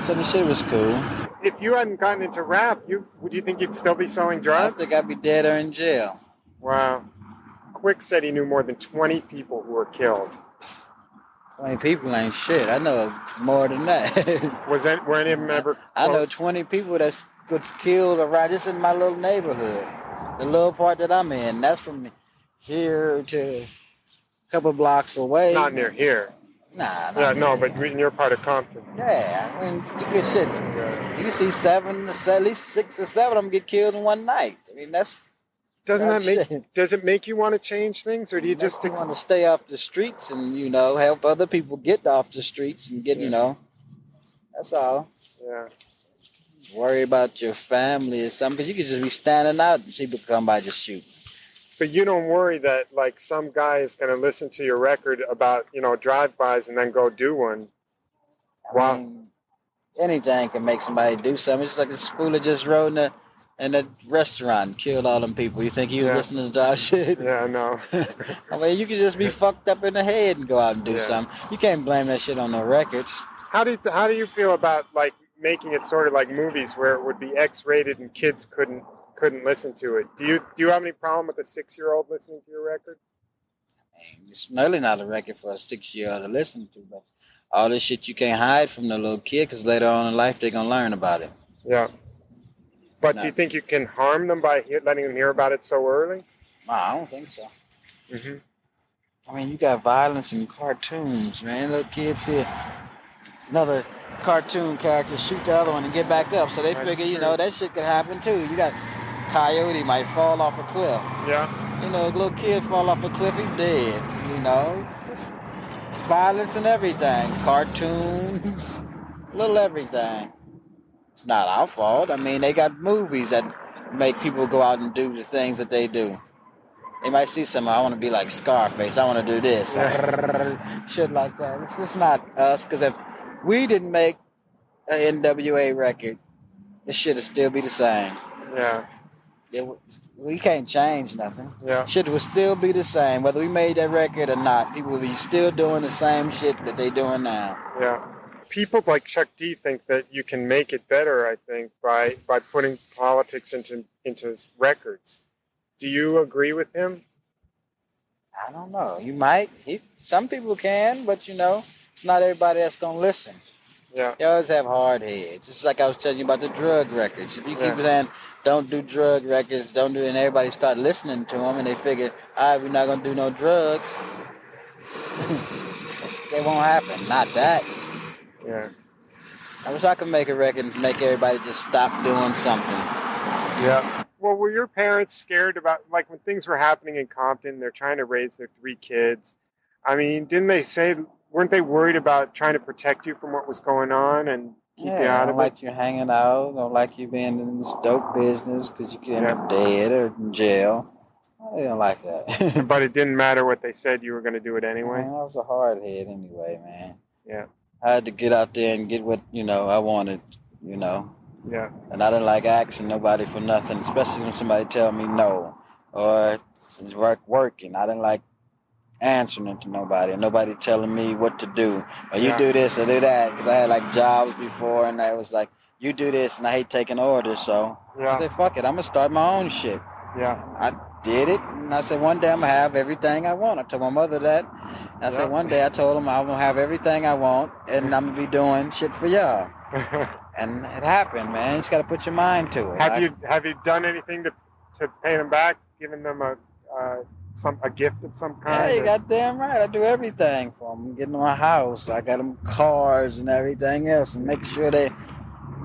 So the shit was cool. If you hadn't gotten into rap, would you think you'd still be selling drugs? I think I'd be dead or in jail. Wow. Quick said he knew more than 20 people who were killed. 20 people ain't shit. I know more than that. Were any of them ever close? I know 20 people that gets killed around just in my little neighborhood. The little part that I'm in. That's from here to a couple blocks away. Not near here. Nah. But in your part of Compton. Yeah, good shit. Yeah. You see at least 6 or 7 of them get killed in one night. Does it make you want to change things, or do you just want to stay off the streets and help other people get off the streets and get that's all. Yeah. Worry about your family or something, because you could just be standing out and people come by just shoot. But you don't worry that some guy is going to listen to your record about drive-bys and then go do one. Wow. Anything can make somebody do something. It's like this fool that just rode in a restaurant and killed all them people. You think he was listening to our shit? Yeah, I know. You could just be fucked up in the head and go out and do something. You can't blame that shit on the records. How do you feel about making it sort of like movies where it would be X-rated and kids couldn't listen to it? Do you have any problem with a 6-year-old listening to your record? It's really not a record for a 6-year-old to listen to, but all this shit you can't hide from the little kid because later on in life they're going to learn about it. Yeah. But do you think you can harm them by letting them hear about it so early? No, I don't think so. Mm-hmm. You got violence in cartoons, man. Little kids see another cartoon character shoot the other one and get back up. So they figure, that shit could happen too. You got Coyote might fall off a cliff. Yeah. A little kid fall off a cliff, he's dead. Violence and everything. Cartoons. little everything. It's not our fault. I mean, they got movies that make people go out and do the things that they do. They might see something, I want to be like Scarface, I want to do this. Shit like that. It's just not us, because if we didn't make an NWA record, it should still be the same. Yeah. We can't change nothing. Yeah. Shit would still be the same. Whether we made that record or not, people would be still doing the same shit that they doing now. Yeah. People like Chuck D think that you can make it better, I think, by putting politics into records. Do you agree with him? I don't know. You might. Some people can, but it's not everybody that's going to listen. Yeah. They always have hard heads. It's like I was telling you about the drug records. If you keep saying, don't do drug records, don't do it, and everybody start listening to them, and they figure, all right, we're not going to do no drugs, it won't happen. Not that. Yeah. I wish I could make a record and make everybody just stop doing something. Yeah. Well, were your parents scared about, like, when things were happening in Compton, they're trying to raise their 3 kids? I mean, weren't they worried about trying to protect you from what was going on and keep you out of it? Don't like you hanging out, don't like you being in this dope business because you could end up dead or in jail. I don't like that. But it didn't matter what they said, you were going to do it anyway? Man, I was a hard head anyway, man. Yeah. I had to get out there and get what, I wanted, Yeah. And I didn't like asking nobody for nothing, especially when somebody tell me no or it's working. I didn't like answering it to nobody and nobody telling me what to do. Or you do this or do that. Because I had like jobs before and I was like, you do this and I hate taking orders. So I said, fuck it, I'm going to start my own shit. Yeah. I did it. And I said, one day I'm going to have everything I want. I told my mother that. And I said, one day I told them I'm going to have everything I want and I'm going to be doing shit for y'all. And it happened, man. You just got to put your mind to it. Have you done anything to pay them back, giving them a gift of some kind? Yeah, you got damn right. I do everything for them. Getting them a house. I got them cars and everything else, and make sure they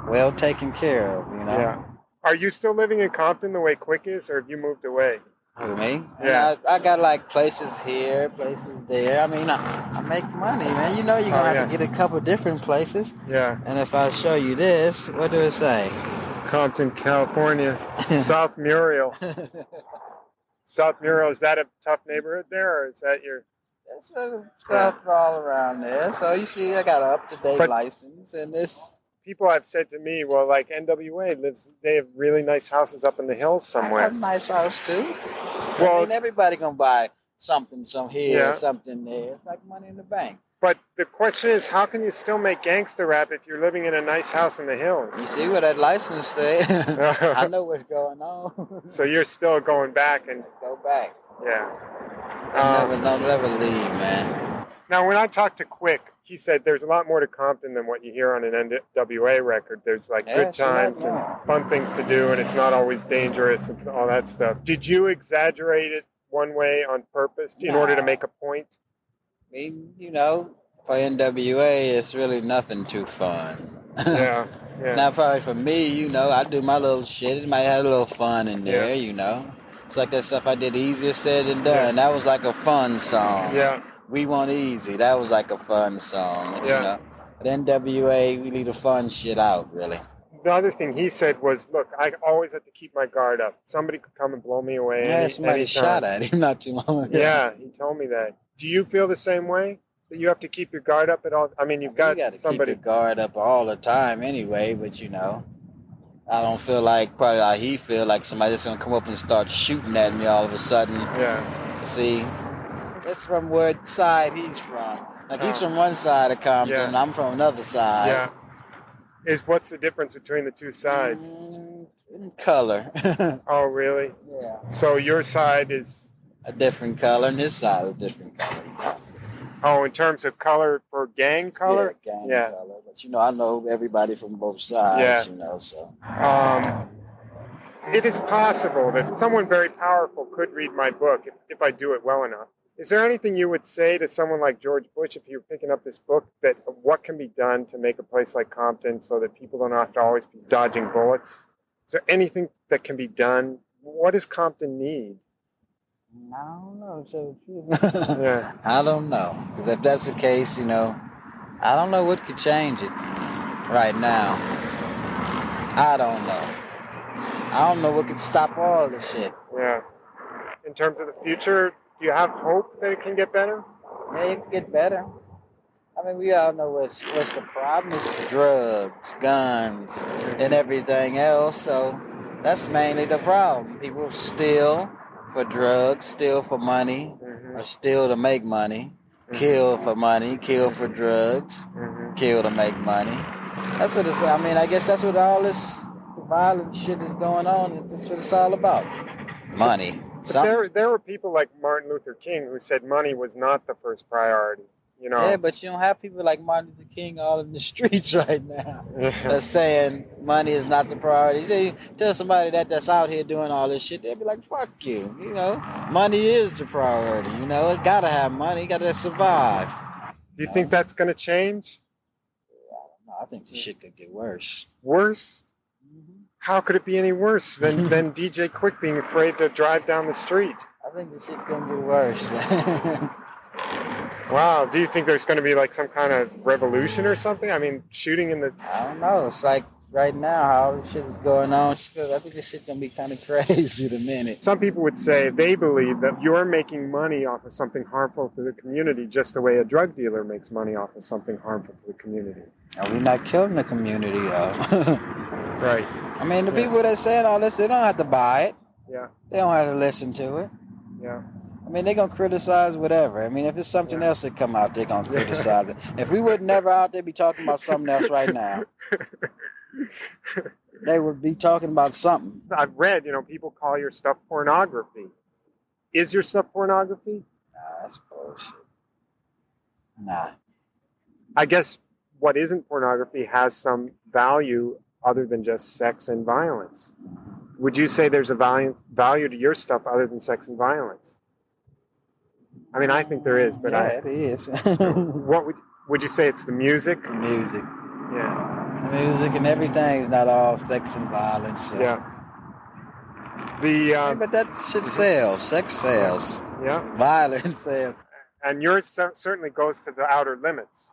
well taken care of. Yeah. Are you still living in Compton the way Quick is, or have you moved away? Who, me? Yeah. And I got like places here, places there. I mean, I make money, man. You're gonna have to get a couple different places. Yeah. And if I show you this, what do it say? Compton, California, South Muriel. South Muriel, is that a tough neighborhood there, or is that your... It's stuff all around there. So you see, I got an up-to-date license, and this... People have said to me, well, like NWA they have really nice houses up in the hills somewhere. I have a nice house, too. Well, I mean, everybody gonna buy something here, something there. It's like money in the bank. But the question is, how can you still make gangsta rap if you're living in a nice house in the hills? You see what that license say? I know what's going on. So you're still going back and... Go back. Yeah. Don't never leave, man. Now, when I talked to Quick, he said there's a lot more to Compton than what you hear on an NWA record. There's like good times and fun things to do, and it's not always dangerous and all that stuff. Did you exaggerate it one way on purpose in order to make a point? I mean, for NWA, it's really nothing too fun. Yeah. Now, probably for me, I do my little shit. It might have a little fun in there, It's like that stuff I did Easier Said Than Done. That was like a fun song. Yeah. We Want Easy. That was like a fun song. But NWA, we leave the fun shit out, really. The other thing he said was, look, I always have to keep my guard up. Somebody could come and blow me away. Yeah, somebody shot at him not too long ago. Yeah, he told me that. Do you feel the same way? That you have to keep your guard up at all? I mean, you got to somebody... keep your guard up all the time anyway, but I don't feel like, probably like he feel like somebody's just going to come up and start shooting at me all of a sudden. Yeah. See, that's from what side he's from. Like, he's from one side of Compton, and I'm from another side. Yeah. What's the difference between the two sides? In color. Oh, really? Yeah. So your side is... a different color, and his side is a different color. Oh, in terms of color, for gang color? Yeah, gang color. But, I know everybody from both sides, so. It is possible that someone very powerful could read my book if I do it well enough. Is there anything you would say to someone like George Bush if you were picking up this book, that what can be done to make a place like Compton so that people don't have to always be dodging bullets? Is there anything that can be done? What does Compton need? I don't know. I don't know. Because if that's the case, I don't know what could change it. right now. I don't know. I don't know what could stop all this shit. Yeah. In terms of the future, do you have hope that it can get better? Yeah, it can get better. I mean, we all know what's the problem. It's drugs, guns, and everything else. So that's mainly the problem. People steal for drugs, steal for money, or steal to make money, kill for money, kill for drugs, kill to make money. That's what it's. I mean, I guess that's what all this violent shit is going on. That's what it's all about. Money. But there were people like Martin Luther King who said money was not the first priority. You know? Yeah, but you don't have people like Martin Luther King all in the streets right now that's saying money is not the priority. You tell somebody that's out here doing all this shit, they'll be like, fuck you. You know, money is the priority. You know, it gotta have money, you gotta survive. Do you think that's going to change? No, I think the shit could get worse. Worse? How could it be any worse than DJ Quick being afraid to drive down the street? I think the shit gonna get worse. Wow. Do you think there's going to be like some kind of revolution or something? I mean, shooting in the... I don't know. It's like right now how all this shit is going on. I think this shit gonna be kind of crazy the minute. Some people would say they believe that you're making money off of something harmful to the community just the way a drug dealer makes money off of something harmful to the community. Are we not killing the community, though? Right. I mean, the people that saying all this, they don't have to buy it. Yeah. They don't have to listen to it. Yeah. I mean, they're going to criticize whatever. I mean, if it's something else that come out, they're going to criticize it. If we were never out there be talking about something else right now, they would be talking about something. I've read, people call your stuff pornography. Is your stuff pornography? Nah, that's bullshit. Nah. I guess what isn't pornography has some value other than just sex and violence. Would you say there's a value to your stuff other than sex and violence? I mean, I think there is, but yeah, it is. What would you say? It's the music? The music. Yeah. The music and everything is not all sex and violence. So. Yeah. But that shit sells. Sex sells. Yeah. Violence sells. And yours certainly goes to the outer limits,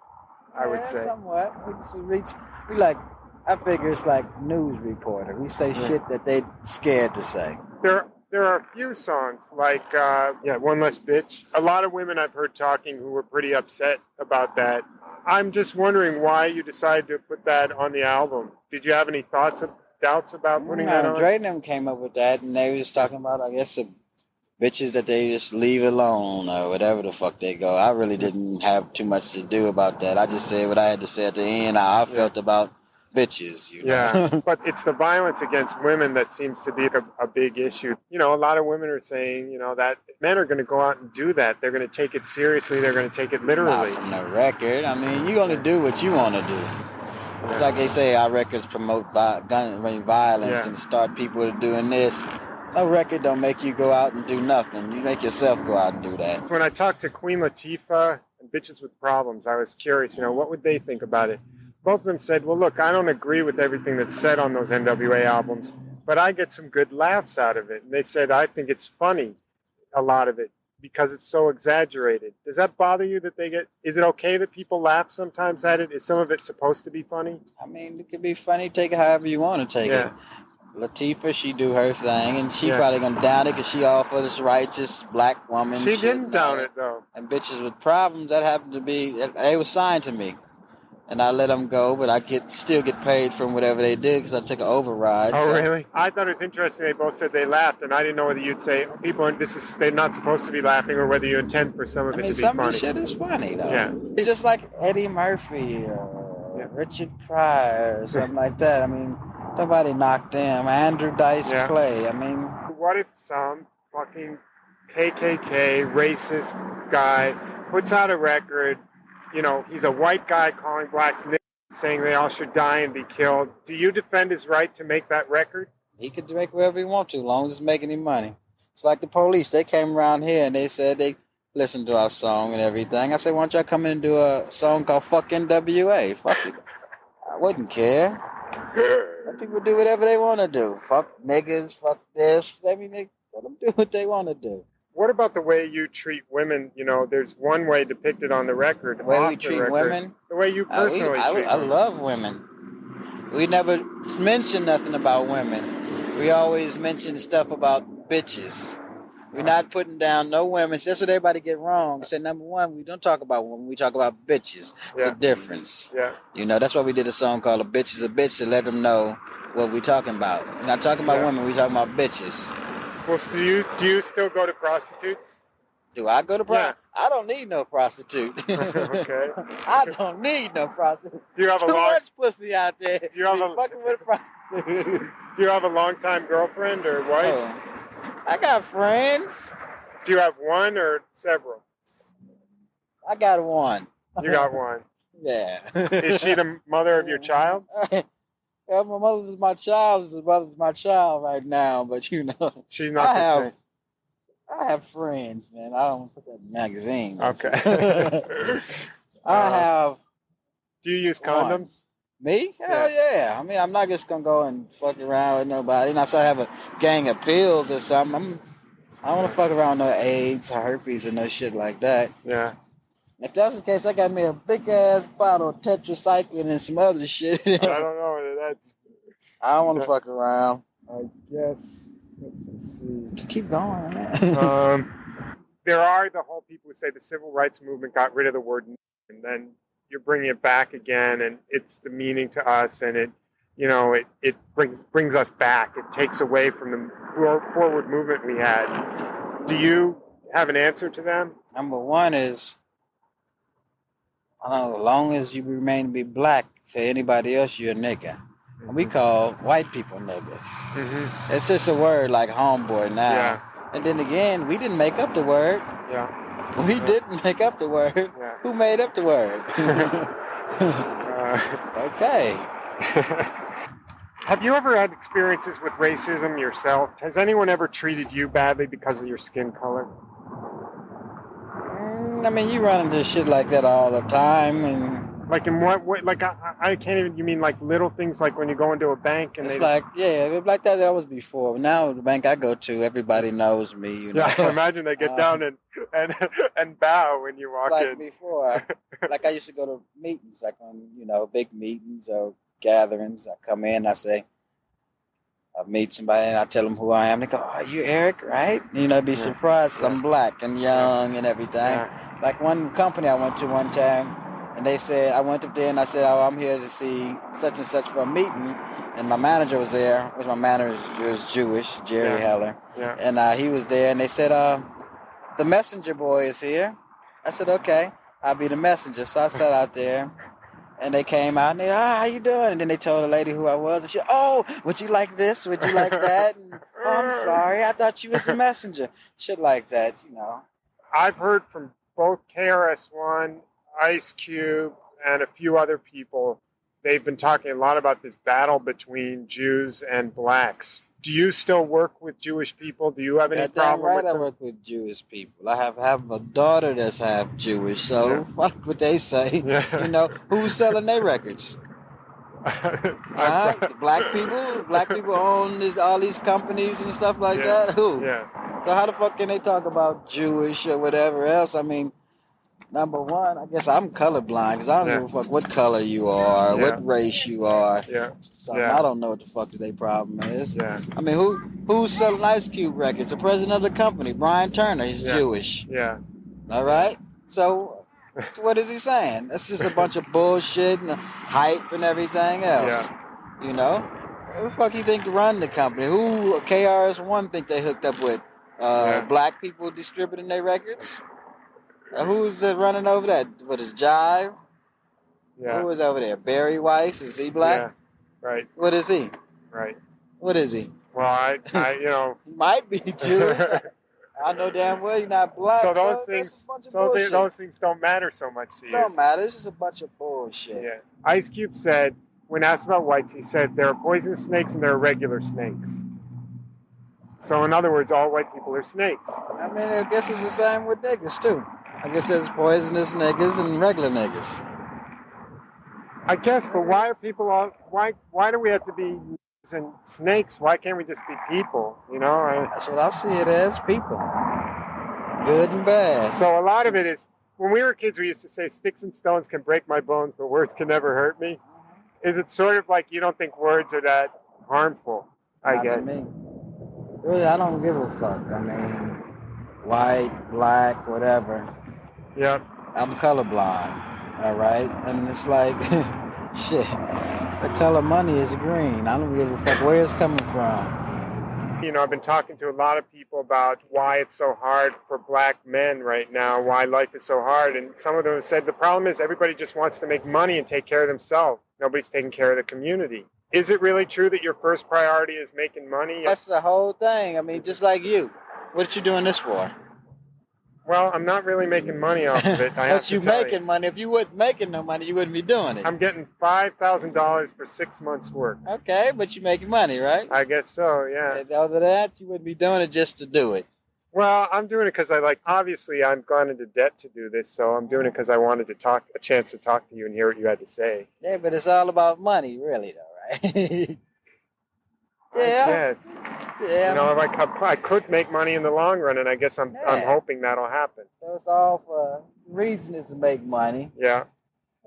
I would say. Somewhat. I figure it's like news reporter. We say shit that they scared to say. There are a few songs like, One Less Bitch. A lot of women I've heard talking who were pretty upset about that. I'm just wondering why you decided to put that on the album. Did you have any doubts about putting that on? Dre and them came up with that, and they were just talking about, I guess, the bitches that they just leave alone or whatever the fuck they go. I really didn't have too much to do about that. I just said what I had to say at the end, how I felt about bitches, Yeah, but it's the violence against women that seems to be a big issue. A lot of women are saying, that men are going to go out and do that. They're going to take it seriously. They're going to take it literally. Not from the record. I mean, you're going to do what you want to do. Yeah. It's like they say our records promote violence and start people doing this. No record don't make you go out and do nothing. You make yourself go out and do that. When I talked to Queen Latifah and Bitches with Problems, I was curious, what would they think about it? Both of them said, well, look, I don't agree with everything that's said on those NWA albums, but I get some good laughs out of it. And they said, I think it's funny, a lot of it, because it's so exaggerated. Does that bother you that is it okay that people laugh sometimes at it? Is some of it supposed to be funny? I mean, it could be funny. Take it however you want to take it. Latifah, she do her thing, and she probably gonna down it because she all for this righteous black woman. She didn't down it, though. And Bitches with Problems, that happened to be, they were signed to me. And I let them go, but I still get paid from whatever they did because I took an override. Oh, really? I thought it was interesting. They both said they laughed, and I didn't know whether you'd say they're not supposed to be laughing, or whether you intend for some of it to be funny. Some of the shit is funny, though. Yeah. It's just like Eddie Murphy or Richard Pryor or something like that. I mean, nobody knocked them. Andrew Dice Clay. I mean, what if some fucking KKK racist guy puts out a record? He's a white guy calling blacks niggas, saying they all should die and be killed. Do you defend his right to make that record? He could make whatever he wants to, as long as it's making him money. It's like the police. They came around here and they said they listened to our song and everything. I said, why don't y'all come in and do a song called Fuck NWA? Fuck it. I wouldn't care. Let people do whatever they want to do. Fuck niggas, fuck this. Let them do what they want to do. What about the way you treat women? There's one way depicted on the record. The way we treat women? The way you personally treat I love women. We never mention nothing about women. We always mention stuff about bitches. We're not putting down no women. That's what everybody get wrong. Say, number one, we don't talk about women. We talk about bitches. It's a difference. Yeah. You know, that's why we did a song called "A Bitch Is a Bitch" to let them know what we talking about. We're not talking about women. We talking about bitches. Well, do you still go to prostitutes? Do I go to prostitute? I don't need no prostitute. Okay. I don't need no prostitute. Do you have Too much pussy out there. Do you have fucking with a prostitute? Do you have a long-time girlfriend or wife? Oh, I got friends. Do you have one or several? I got one. You got one. Yeah. Is she the mother of your child? Yeah, my mother's my child. The mother's my child right now, but you know, she's not the same. I have friends, man. I don't put that in magazine. Okay. I have. Do you use condoms? Me? Hell yeah. I mean, I'm not just gonna go and fuck around with nobody. And I still have a gang of pills or something. I don't want to fuck around with no AIDS or herpes or no shit like that. Yeah. If that's the case, I got me a big ass bottle of tetracycline and some other shit. I don't know whether that's. I don't want to fuck around. I guess. Let's see. Keep going, man. There are the whole people who say the civil rights movement got rid of the word, and then you're bringing it back again, and it's the meaning to us, and it brings us back. It takes away from the forward movement we had. Do you have an answer to them? Number one is, I don't know, as long as you remain to be black, to anybody else, you're a nigga. Mm-hmm. We call white people niggas. Mm-hmm. It's just a word like homeboy now. Yeah. And then again, we didn't make up the word. Yeah. We didn't make up the word. Yeah. Who made up the word? Okay. Have you ever had experiences with racism yourself? Has anyone ever treated you badly because of your skin color? I mean, you run into shit like that all the time, and like in what way? Like I can't even. You mean like little things, like when you go into a bank and it's like like that was before. Now the bank I go to, everybody knows me. You know? Yeah, I imagine they get down and bow when you walk like in. Before, like I used to go to meetings, like on big meetings or gatherings. I come in, I meet somebody and I tell them who I am. They go, "Oh, you Eric, right?" Be surprised. Yeah. I'm black and young and everything. Yeah. Like one company I went to one time, and they said, I went up there and I said, "Oh, I'm here to see such and such for a meeting." And my manager was there. My manager was Jewish, Jerry Heller. Yeah. And he was there, and they said, "The messenger boy is here." I said, "Okay, I'll be the messenger." So I sat out there. And they came out and they, "How you doing?" And then they told the lady who I was. And she, "Oh, would you like this? Would you like that?" And, "Oh, I'm sorry. I thought you was the messenger." Shit like that, I've heard from both KRS-One, Ice Cube, and a few other people. They've been talking a lot about this battle between Jews and blacks. Do you still work with Jewish people? Do you have any problem with them? I work with Jewish people. I have a daughter that's half Jewish, so fuck what they say. Yeah. Who's selling their records? The black people? Black people own all these companies and stuff like that? Who? Yeah. So how the fuck can they talk about Jewish or whatever else? I mean, number one, I guess I'm colorblind because I don't give a fuck what color you are, what race you are. Yeah. So I don't know what the fuck their problem is. Yeah. I mean, who's selling Ice Cube records? The president of the company, Brian Turner. He's Jewish. Yeah. All right. So what is he saying? That's just a bunch of bullshit and hype and everything else. Yeah. Who the fuck you think run the company? Who KRS-One think they hooked up with? Black people distributing their records? Who's running over that? What is Jive? Yeah. Who is over there? Barry Weiss? Is he black? Yeah. Right. What is he? Right. What is he? Well, I He might be Jewish. I know damn well you're not black. So those things don't matter so much to you. Don't matter. It's just a bunch of bullshit. Yeah. Ice Cube said, when asked about whites, he said there are poisonous snakes and there are regular snakes. So in other words, all white people are snakes. I mean, I guess it's the same with niggas too. I guess there's poisonous niggas and regular niggas. I guess, but why are people why do we have to be snakes? Why can't we just be people? That's what I see it as, people. Good and bad. So a lot of it is, when we were kids, we used to say, "Sticks and stones can break my bones, but words can never hurt me." Is it sort of like you don't think words are that harmful? I Not guess. to me. Really, I don't give a fuck. I mean, white, black, whatever. Yep. I'm colorblind, all right? And it's like, shit, the color money is green. I don't give a fuck where it's coming from. I've been talking to a lot of people about why it's so hard for black men right now, why life is so hard. And some of them have said the problem is everybody just wants to make money and take care of themselves. Nobody's taking care of the community. Is it really true that your first priority is making money? That's the whole thing. I mean, just like you. What you doing this for? Well, I'm not really making money off of it. But you making money. If you weren't making no money, you wouldn't be doing it. I'm getting $5,000 for 6 months' work. Okay, but you're making money, right? I guess so, yeah. And other than that, you wouldn't be doing it just to do it. Well, I'm doing it because obviously I've gone into debt to do this, so I'm doing it because I wanted to a chance to talk to you and hear what you had to say. Yeah, but it's all about money, really, though, right? Yeah. Yeah. If I could make money in the long run, and I guess I'm hoping that'll happen. So it's all for reason is to make money. Yeah.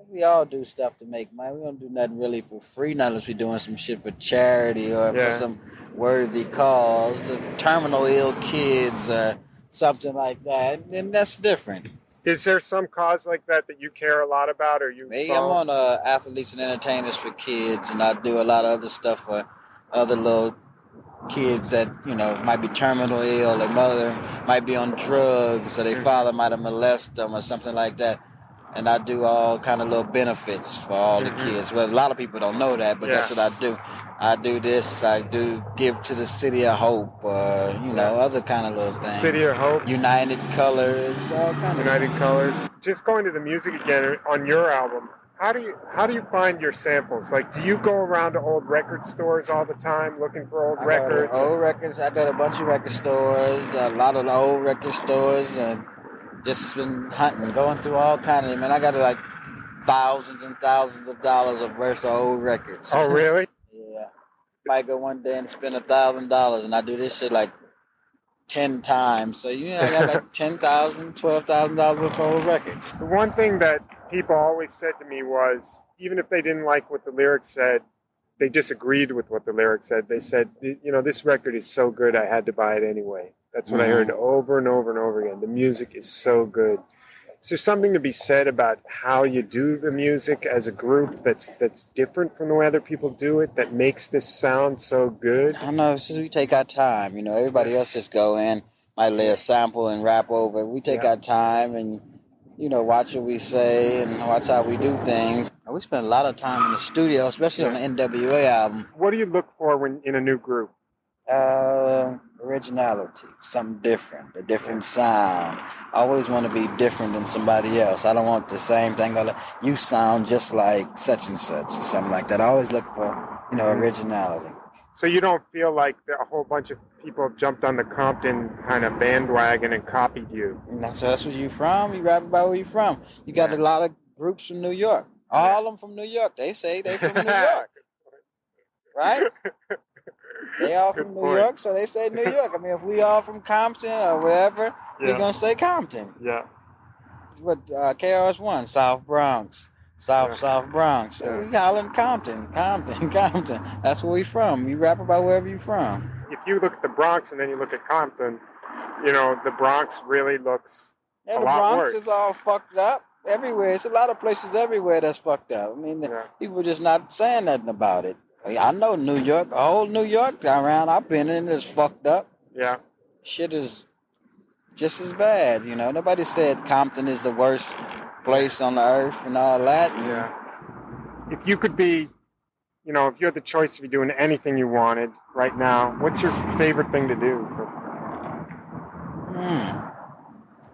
We all do stuff to make money. We don't do nothing really for free, not unless we're doing some shit for charity or for some worthy cause, terminal ill kids or something like that. And that's different. Is there some cause like that you care a lot about, or you? Me, I'm on Athletes and Entertainers for Kids, and I do a lot of other stuff for other little kids that, might be terminal ill, their mother might be on drugs, or their father might have molested them or something like that. And I do all kind of little benefits for all the kids. Well, a lot of people don't know that, but that's what I do. I do this. I do give to the City of Hope, other kind of little things. City of Hope. United Colors, all kind of United Colors. Just going to the music again on your album. How do you find your samples? Like, do you go around to old record stores all the time looking for old records? Old records. I go to a bunch of record stores, a lot of the old record stores, and just been hunting, going through all kinds of. Man, I got like thousands and thousands of dollars worth of old records. Oh, really? Yeah. Might go one day and spend $1,000, and I do this shit like 10 times. So I got like $10,000, $12,000 worth of old records. The one thing that people always said to me was, even if they didn't like what the lyrics said, they disagreed with what the lyrics said. They said, this record is so good, I had to buy it anyway. That's what I heard over and over and over again. The music is so good. Is there something to be said about how you do the music as a group that's different from the way other people do it, that makes this sound so good? I don't know. So we take our time. Everybody else just go in, might lay a sample and rap over it. We take our time and, watch what we say and watch how we do things. We spend a lot of time in the studio, especially on the NWA album. What do you look for when in a new group? Originality, something different, a different sound. I always want to be different than somebody else. I don't want the same thing. Like, you sound just like such and such or something like that. I always look for, originality. So you don't feel like a whole bunch of people jumped on the Compton kind of bandwagon and copied you? So that's where you from? You rap about where you from. You got a lot of groups from New York. All of them from New York. They say they from New York. Right? They all from New York, so they say New York. I mean, if we all from Compton or wherever, we're going to say Compton. Yeah. What KRS-One, South Bronx. South Bronx. So we hollering Compton. That's where we from. You rap about wherever you from. If you look at the Bronx and then you look at Compton, the Bronx really looks a lot worse. The Bronx is all fucked up everywhere. It's a lot of places everywhere that's fucked up. I mean, people just not saying nothing about it. I know New York, the whole New York around I've been in is fucked up. Yeah. Shit is just as bad, Nobody said Compton is the worst place on the earth and all that. Yeah. If you could be, if you had the choice to be doing anything you wanted right now, what's your favorite thing to do?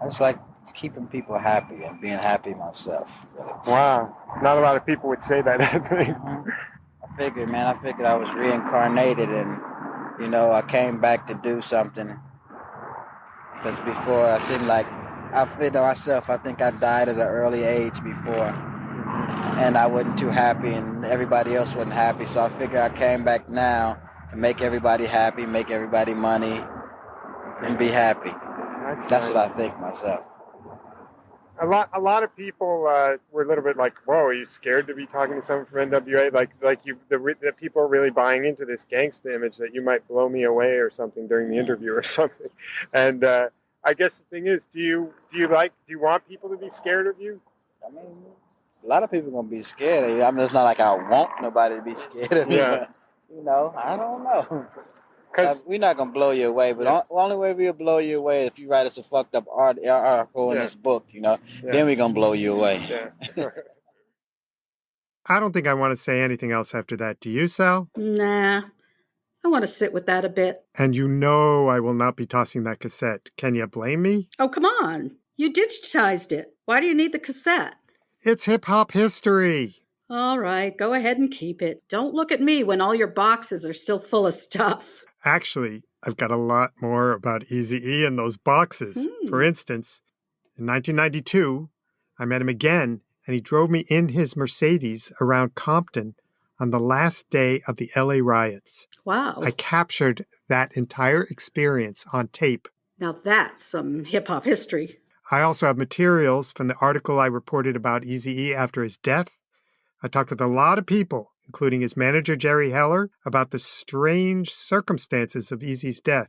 It's like keeping people happy and being happy myself. Wow. Not a lot of people would say that, I think. I figured I was reincarnated and, I came back to do something. Because before, I seemed like, I figured myself, I think I died at an early age before. And I wasn't too happy and everybody else wasn't happy. So I figured I came back now to make everybody happy, make everybody money, and be happy. That's what I think myself. A lot of people were a little bit like, "Whoa, are you scared to be talking to someone from NWA?" The people are really buying into this gangsta image that you might blow me away or something during the interview or something. And I guess the thing is, do you want people to be scared of you? I mean, a lot of people are gonna be scared of you. I mean, it's not like I want nobody to be scared of me. Yeah. But, I don't know. Because We're not gonna blow you away, but the only way we'll blow you away is if you write us a fucked up article in this book, then we're gonna blow you away. Yeah. I don't think I want to say anything else after that. Do you, Sal? Nah, I want to sit with that a bit. And I will not be tossing that cassette. Can you blame me? Oh, come on. You digitized it. Why do you need the cassette? It's hip-hop history. All right, go ahead and keep it. Don't look at me when all your boxes are still full of stuff. Actually, I've got a lot more about Eazy-E in those boxes. For instance, in 1992, I met him again, and he drove me in his Mercedes around Compton on the last day of the LA riots. Wow. I captured that entire experience on tape. Now that's some hip-hop history. I also have materials from the article I reported about Eazy-E after his death. I talked with a lot of people, including his manager, Jerry Heller, about the strange circumstances of Eazy's death.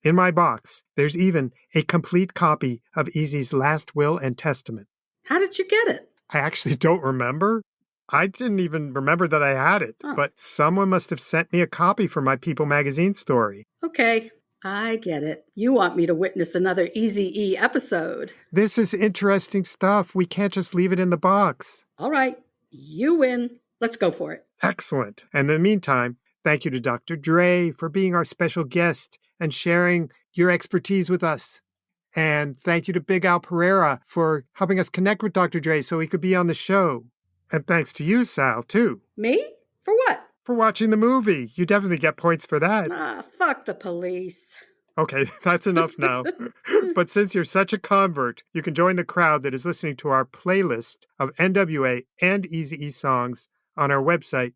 In my box, there's even a complete copy of Eazy's last will and testament. How did you get it? I actually don't remember. I didn't even remember that I had it, but someone must have sent me a copy for my People magazine story. Okay, I get it. You want me to witness another Eazy-E episode. This is interesting stuff. We can't just leave it in the box. All right, you win. Let's go for it. Excellent. And in the meantime, thank you to Dr. Dre for being our special guest and sharing your expertise with us. And thank you to Big Al Pereira for helping us connect with Dr. Dre so he could be on the show. And thanks to you, Sal, too. Me? For what? For watching the movie. You definitely get points for that. Fuck the police. Okay, that's enough now. But since you're such a convert, you can join the crowd that is listening to our playlist of NWA and Eazy-E songs on our website,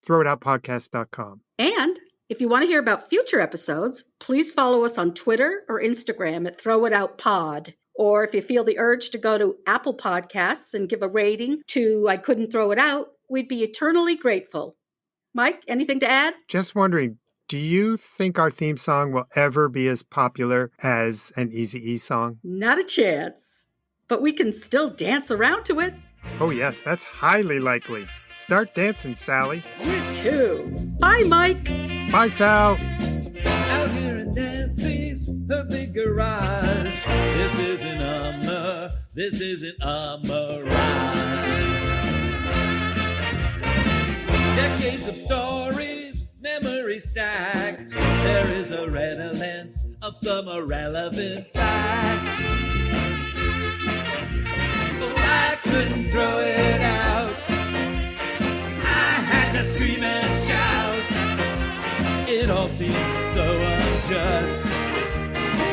throwitoutpodcast.com. And if you want to hear about future episodes, please follow us on Twitter or Instagram at throwitoutpod. Or if you feel the urge to go to Apple Podcasts and give a rating to I Couldn't Throw It Out, we'd be eternally grateful. Mike, anything to add? Just wondering, do you think our theme song will ever be as popular as an Eazy-E song? Not a chance. But we can still dance around to it. Oh yes, that's highly likely. Start dancing, Sally. You too. Bye, Mike. Bye, Sal. Out here in Nancy's, the big garage. This isn't a mirage. Decades of stories, memories stacked. There is a redolence of some irrelevant facts. But I couldn't throw it out. I had to scream and shout. It all seems so unjust,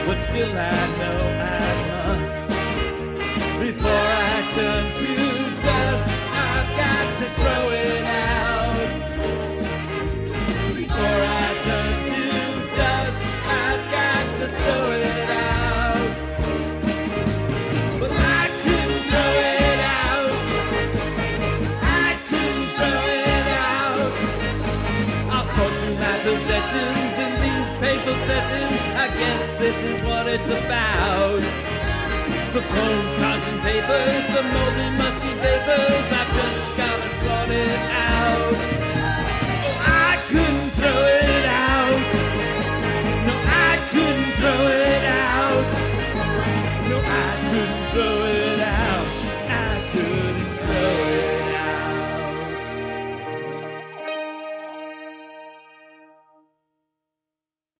but still I know I must. Before I turn to dust, I've got to throw it out. Before I turn to dust, I've got to throw it out. But I couldn't throw it out. I couldn't throw it out. I'll sort through my possessions in these paper sessions. I guess this is what it's about. The poems, cards, and papers, the moldy, musty vapors, I've just gotta sort it out.